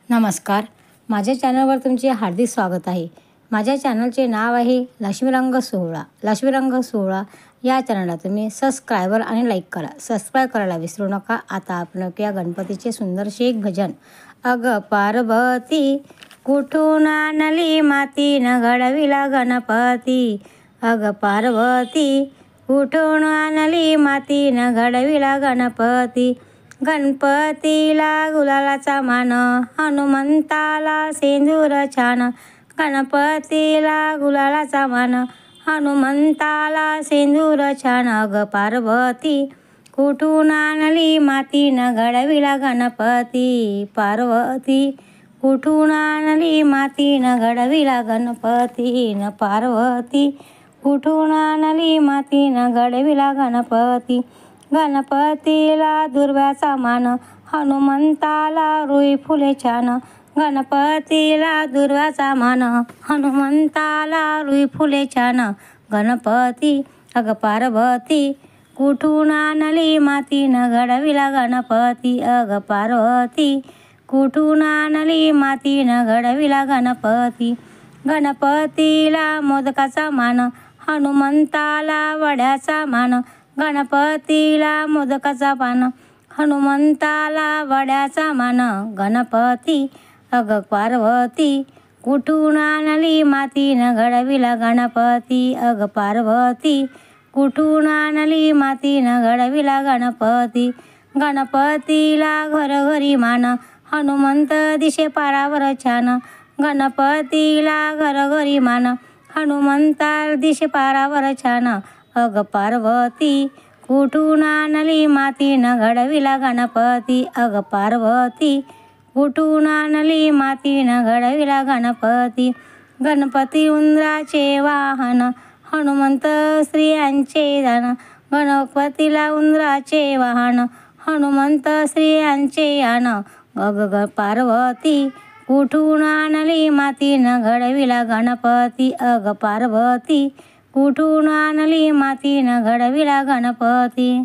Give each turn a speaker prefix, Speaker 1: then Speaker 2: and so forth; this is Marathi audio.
Speaker 1: नमस्कार, माझ्या चॅनलवर तुमचे हार्दिक स्वागत आहे। माझ्या चॅनलचे नाव आहे लक्ष्मीरंग सोहळा। लक्ष्मीरंग सोहळा या चॅनलला तुम्ही सबस्क्राइबर आणि लाईक करा। सबस्क्राइब करायला विसरू नका। आता आपण ऐकूया गणपतीचे सुंदरसे एक भजन। अग पार्वती कुठून आणली मातीन घडविला गणपती। अग पार्वती कुठून आणली मातीन घडविला गणपती। गणपतीला गुलालाचा मान, हनुमंताला सिंदूर छान। गणपतीला गुलालाचा मान, हनुमंताला सिंदूर छान। अग पार्वती कुठून आणली मातीन घडविला गणपती। पार्वती कुठून आणली मातीन घडविला गणपती। पार्वती कुठून आणली मातीन घडविला गणपती। गणपतीला दुर्व्याचा मान, हनुमंताला रुई फुले छान। गणपतीला दुर्व्याचा मान, हनुमंताला रुई फुले छान। गणपती अग पार्वती कुठून आणली मातीन घडविला गणपती। अग पार्वती कुठून आणली मातीन घडविला गणपती। गणपतीला मोदकाचा मान, हनुमंताला वड्याचा मान। गणपतीला मोदकाचा मान, हनुमंताला वड्याचा मान। गणपती अग पार्वती कुठून आणली मातीन घडविला गणपती। अग पार्वती कुठून आणली मातीन घडविला गणपती। गणपतीला घरोघरी मान, हनुमंत दिशे पारावर छान। गणपतीला घरोघरी मान, हनुमंता दिशे पारावर छान। अग पार्वती कुठून आणली मातीन घडविला गणपती। अग पार्वती कुठून आणली मातीन घडविला गणपती। गणपती उंदराचे वाहन, हनुमंत स्त्रियांचे दान। गणपतीला उंदराचे वाहन, हनुमंत स्त्रियांचे आन। अग पार्वती कुठून आणली मातीन घडविला गणपती। अग पार्वती कुठून आणली मातीन घडविला गणपती।